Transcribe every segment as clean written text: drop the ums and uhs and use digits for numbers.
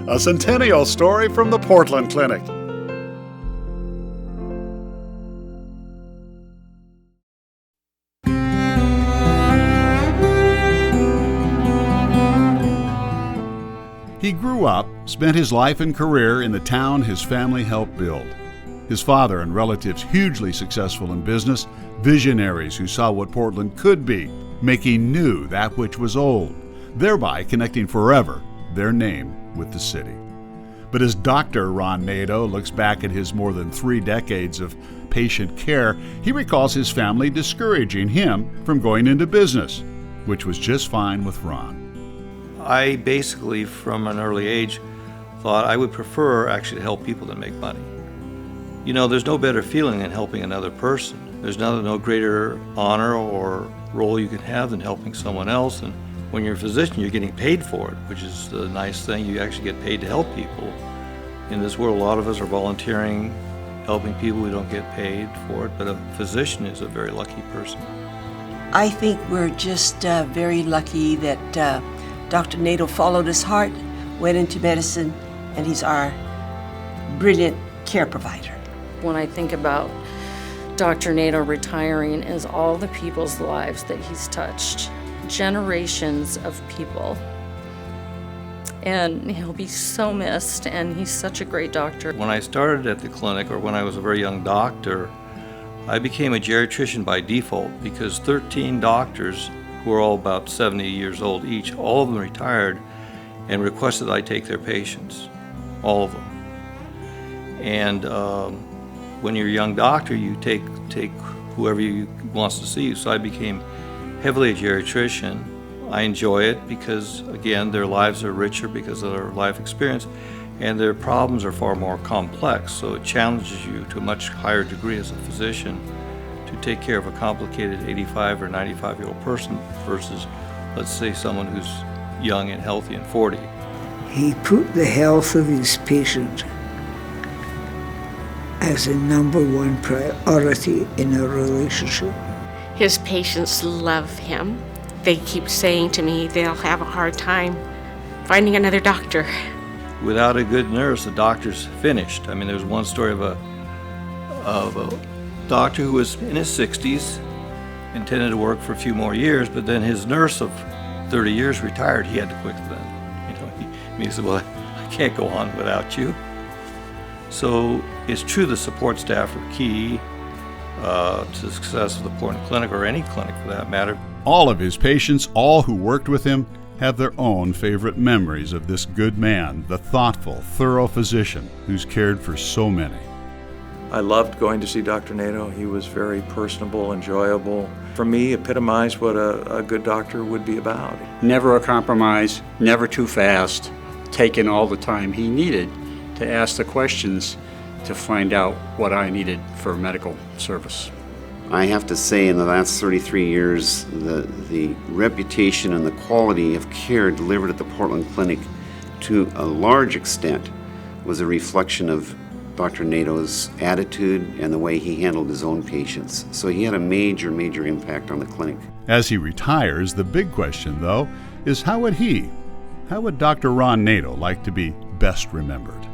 a centennial story from the Portland Clinic. He grew up, spent his life and career in the town his family helped build. His father and relatives hugely successful in business, visionaries who saw what Portland could be, making new that which was old, thereby connecting forever their name with the city. But as Dr. Ron Naito looks back at his more than 3 decades of patient care, he recalls his family discouraging him from going into business, which was just fine with Ron. I basically, from an early age, thought I would prefer actually to help people than make money. You know, there's no better feeling than helping another person. There's no greater honor or role you can have than helping someone else. And when you're a physician, you're getting paid for it, which is the nice thing. You actually get paid to help people. In this world, a lot of us are volunteering, helping people. We don't get paid for it, but a physician is a very lucky person. I think we're just very lucky that Dr. Naito followed his heart, went into medicine, and he's our brilliant care provider. When I think about Dr. Naito retiring, is all the people's lives that he's touched, generations of people. And he'll be so missed, and he's such a great doctor. When I started at the clinic, or when I was a very young doctor, I became a geriatrician by default because 13 doctors who were all about 70 years old each, all of them retired and requested I take their patients, all of them. And when you're a young doctor, you take whoever wants to see you. So I became heavily a geriatrician. I enjoy it because, again, their lives are richer because of their life experience, and their problems are far more complex. So it challenges you to a much higher degree as a physician to take care of a complicated 85 or 95-year-old person versus, let's say, someone who's young and healthy and 40. He put the health of his patient as a #1 priority in a relationship. His patients love him. They keep saying to me they'll have a hard time finding another doctor. Without a good nurse, the doctor's finished. I mean, there's one story of a doctor who was in his 60s, intended to work for a few more years, but then his nurse of 30 years retired. He had to quit then. You know, he said, well, I can't go on without you. So it's true the support staff are key to the success of the Portland Clinic, or any clinic for that matter. All of his patients, all who worked with him, have their own favorite memories of this good man, the thoughtful, thorough physician who's cared for so many. I loved going to see Dr. Naito. He was very personable, enjoyable. For me, epitomized what a good doctor would be about. Never a compromise, never too fast, taking all the time he needed to ask the questions to find out what I needed for medical service. I have to say, in the last 33 years, the reputation and the quality of care delivered at the Portland Clinic to a large extent was a reflection of Dr. Naito's attitude and the way he handled his own patients. So he had a major, major impact on the clinic. As he retires, the big question, though, is how would Dr. Ron Naito like to be best remembered?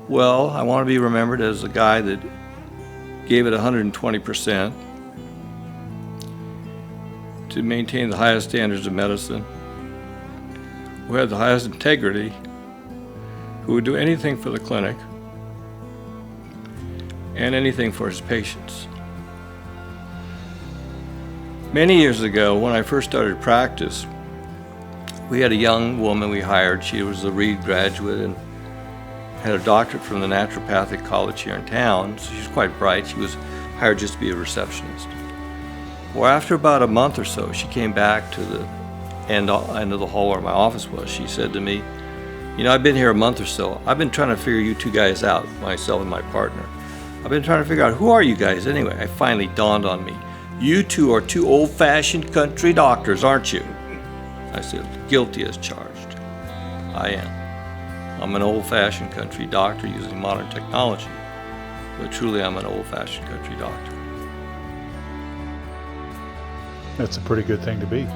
Well, I want to be remembered as a guy that gave it 120% to maintain the highest standards of medicine, who had the highest integrity, who would do anything for the clinic and anything for his patients. Many years ago, when I first started practice, we had a young woman we hired. She was a Reed graduate and had a doctorate from the naturopathic college here in town, so she was quite bright. She was hired just to be a receptionist. Well, after about a month or so, she came back to the end of the hall where my office was. She said to me, you know, I've been here a month or so. I've been trying to figure you two guys out, myself and my partner. I've been trying to figure out, who are you guys anyway? It finally dawned on me. You two are 2 old-fashioned country doctors, aren't you? I said, guilty as charged. I am. I'm an old-fashioned country doctor using modern technology, but truly I'm an old-fashioned country doctor. That's a pretty good thing to be.